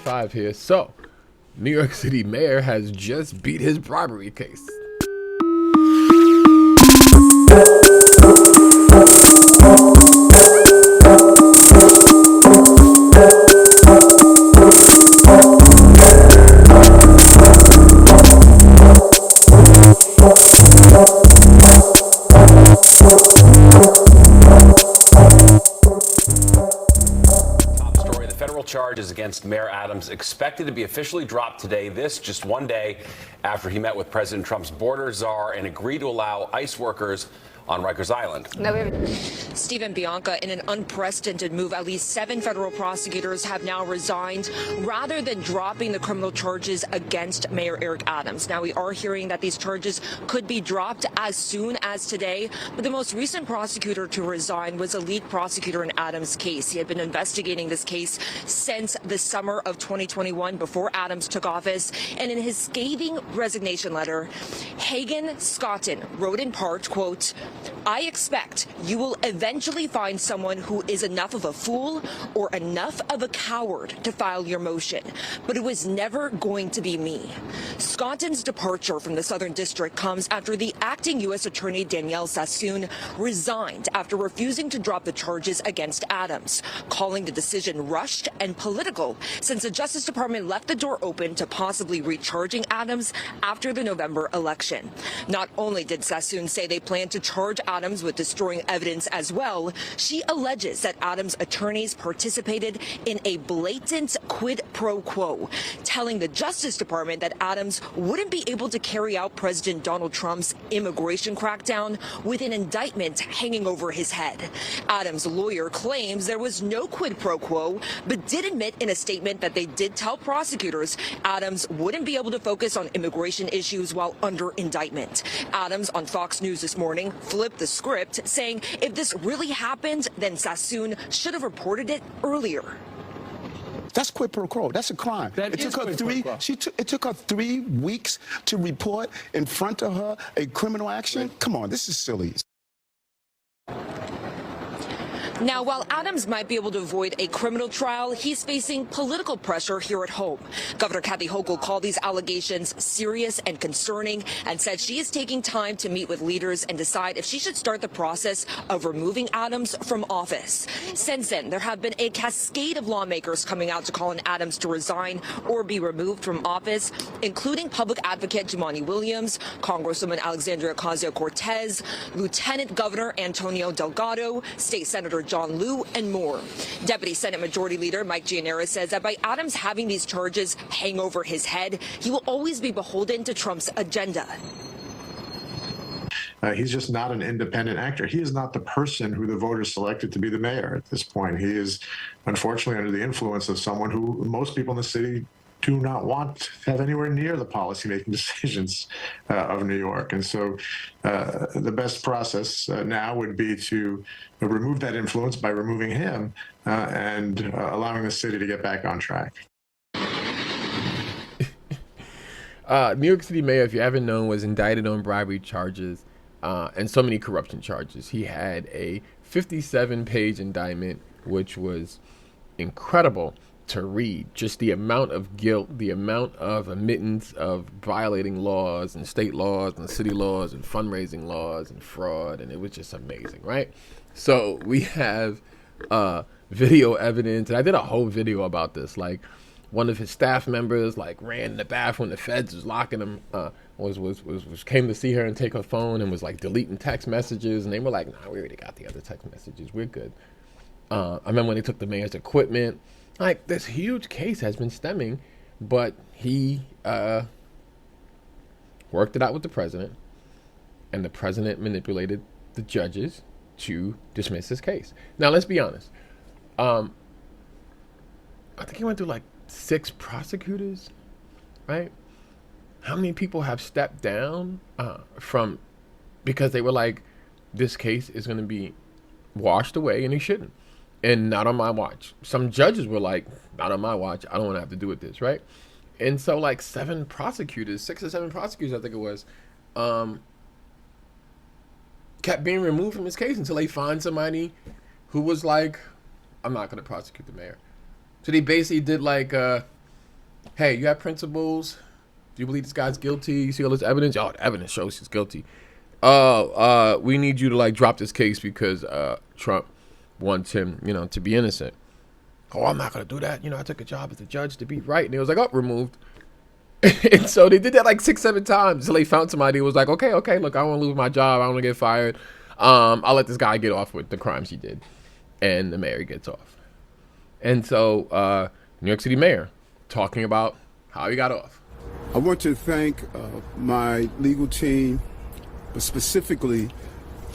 5 here. So, New York City mayor has just beat his bribery case. Charges against Mayor Adams expected to be officially dropped today. This just one day after he met with President Trump's border czar and agreed to allow ICE workers on Rikers Island. Stephen Bianca, in an unprecedented move, at least 7 federal prosecutors have now resigned rather than dropping the criminal charges against Mayor Eric Adams. Now, we are hearing that these charges could be dropped as soon as today, but the most recent prosecutor to resign was a lead prosecutor in Adams' case. He had been investigating this case since the summer of 2021, before Adams took office, and in his scathing resignation letter, Hagen Scotton wrote in part, quote, "I expect you will eventually find someone who is enough of a fool or enough of a coward to file your motion, but it was never going to be me." Scotton's departure from the Southern District comes after the acting U.S. Attorney Danielle Sassoon resigned after refusing to drop the charges against Adams, calling the decision rushed and political since the Justice Department left the door open to possibly recharging Adams after the November election. Not only did Sassoon say they plan to charge Adams with destroying evidence as well, she alleges that Adams' attorneys participated in a blatant quid pro quo, telling the Justice Department that Adams wouldn't be able to carry out President Donald Trump's immigration crackdown with an indictment hanging over his head. Adams' lawyer claims there was no quid pro quo, but did admit in a statement that they did tell prosecutors Adams wouldn't be able to focus on immigration issues while under indictment. Adams on Fox News this morning flipped the script, saying if this really happened, then Sassoon should have reported it earlier. That's quid pro quo. That's a crime. It took her 3 weeks to report in front of her a criminal action. Right. Come on, this is silly. Now, while Adams might be able to avoid a criminal trial, he's facing political pressure here at home. Governor Kathy Hochul called these allegations serious and concerning and said she is taking time to meet with leaders and decide if she should start the process of removing Adams from office. Since then, there have been a cascade of lawmakers coming out to call on Adams to resign or be removed from office, including public advocate Jumaane Williams, Congresswoman Alexandria Ocasio-Cortez, Lieutenant Governor Antonio Delgado, State Senator John Liu, and more. Deputy Senate Majority Leader Mike Gianera says that by Adams having these charges hang over his head, he will always be beholden to Trump's agenda. He's just not an independent actor. He is not the person who the voters selected to be the mayor at this point. He is, unfortunately, under the influence of someone who most people in the city do not want to have anywhere near the policymaking decisions of New York. And so the best process now would be to remove that influence by removing him and allowing the city to get back on track. New York City mayor, if you haven't known, was indicted on bribery charges and so many corruption charges. He had a 57-page indictment, which was incredible to read. Just the amount of guilt, the amount of admittance of violating laws and state laws and city laws and fundraising laws and fraud, and it was just amazing, right? So we have video evidence, and I did a whole video about this. Like, one of his staff members ran in the bathroom, the feds was locking him, came to see her and take her phone and was deleting text messages, and they were like, nah, we already got the other text messages, we're good. I remember when they took the mayor's equipment. This huge case has been stemming, but he worked it out with the president, and the president manipulated the judges to dismiss his case. Now, let's be honest. I think he went through 6 prosecutors, right? How many people have stepped down because they were like, this case is going to be washed away, and he shouldn't. And not on my watch. Some judges were like, not on my watch. I don't want to have to do with this, right? And so 7 prosecutors, 6 or 7 prosecutors, I think it was, kept being removed from his case until they find somebody who was like, I'm not going to prosecute the mayor. So they basically did hey, you have principles? Do you believe this guy's guilty? You see all this evidence? Oh, the evidence shows he's guilty. We need you to like drop this case because Trump wants him, to be innocent. Oh, I'm not gonna do that. I took a job as a judge to be right, and it was like, oh, removed. And so they did that like 6-7 times until they found somebody who was like, okay, look, I don't want to lose my job. I don't want to get fired. I'll let this guy get off with the crimes he did, and the mayor gets off. And so New York City mayor talking about how he got off. I want to thank my legal team, but specifically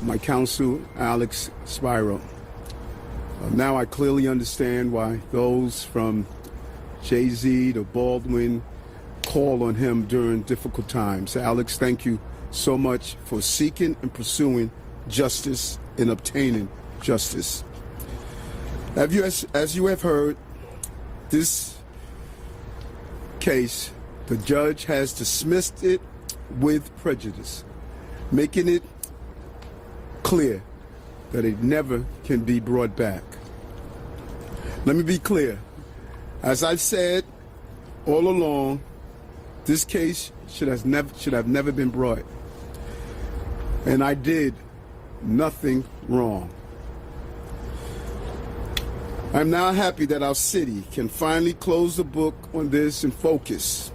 my counsel, Alex Spiro. Now I clearly understand why those from Jay-Z to Baldwin call on him during difficult times. Alex, thank you so much for seeking and pursuing justice and obtaining justice. As you have heard, this case, the judge has dismissed it with prejudice, making it clear that it never can be brought back. Let me be clear. As I've said all along, this case should have never been brought. And I did nothing wrong. I'm now happy that our city can finally close the book on this and focus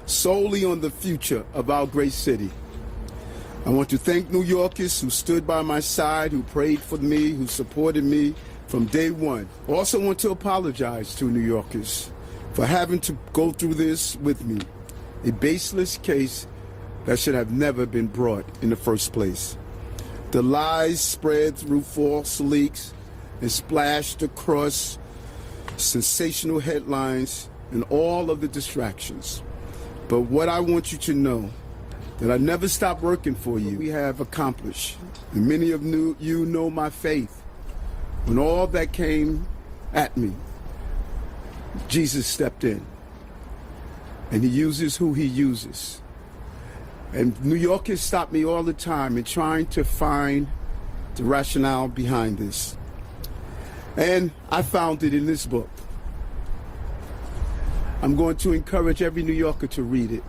solely on the future of our great city. I want to thank New Yorkers who stood by my side, who prayed for me, who supported me from day one. I also want to apologize to New Yorkers for having to go through this with me, a baseless case that should have never been brought in the first place. The lies spread through false leaks and splashed across sensational headlines and all of the distractions. But what I want you to know, that I never stopped working for you. We have accomplished, and many of you know my faith. When all that came at me, Jesus stepped in, and he uses who he uses. And New Yorkers stop me all the time in trying to find the rationale behind this. And I found it in this book. I'm going to encourage every New Yorker to read it.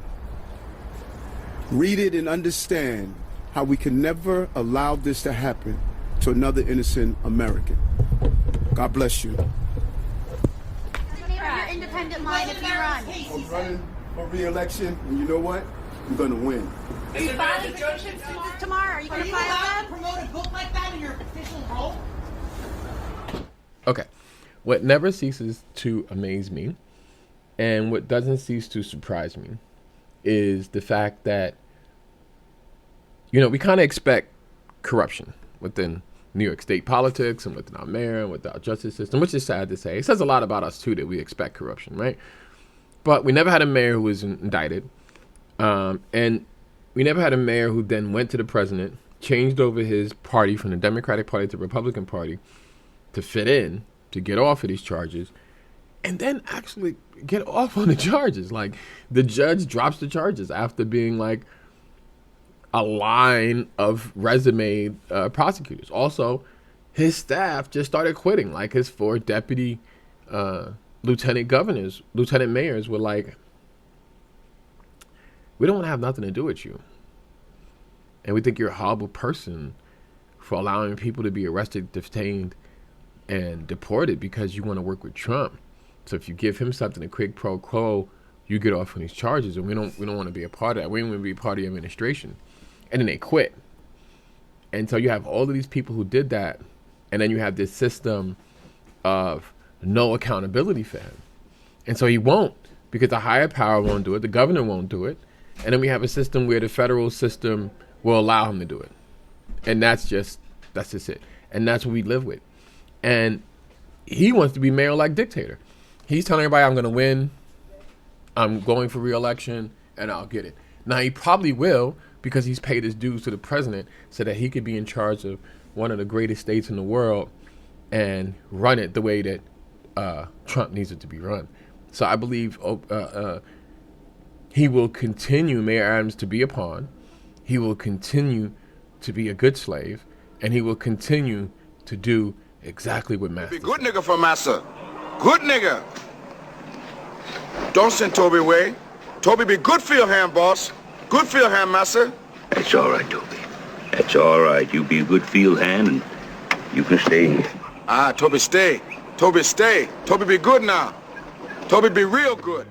Read it and understand how we can never allow this to happen to another innocent American. God bless you. Your independent line if you run. I'm running for re-election, and you know what? I'm going to win. Are you filing petitions tomorrow? Are you going to file them? Promote a book like that in your official role? Okay. What never ceases to amaze me, and what doesn't cease to surprise me, is the fact that, we kind of expect corruption within New York State politics and within our mayor and within our justice system, which is sad to say. It says a lot about us, too, that we expect corruption, right? But we never had a mayor who was indicted. And we never had a mayor who then went to the president, changed over his party from the Democratic Party to the Republican Party to fit in, to get off of these charges, and then actually get off on the charges. Like, the judge drops the charges after being like a line of resume prosecutors. Also, his staff just started quitting. Like, his 4 deputy lieutenant mayors were like, we don't want to have nothing to do with you. And we think you're a horrible person for allowing people to be arrested, detained, and deported because you want to work with Trump. So if you give him something, a quid pro quo, you get off on these charges, and we don't want to be a part of that. We don't want to be a part of the administration. And then they quit. And so you have all of these people who did that, and then you have this system of no accountability for him. And so he won't, because the higher power won't do it, the governor won't do it, and then we have a system where the federal system will allow him to do it. And that's just it. And that's what we live with. And he wants to be mayor-like dictator. He's telling everybody, I'm going to win, I'm going for re-election, and I'll get it. Now, he probably will, because he's paid his dues to the president so that he could be in charge of one of the greatest states in the world and run it the way that Trump needs it to be run. So I believe he will continue, Mayor Adams, to be a pawn. He will continue to be a good slave, and he will continue to do exactly what Master Be good nigga for Master. Good nigga. Don't send Toby away. Toby be good field hand, boss. Good field hand, master. That's all right, Toby. That's all right. You be a good field hand, and you can stay here. Ah, Toby, stay. Toby, stay. Toby be good now. Toby be real good.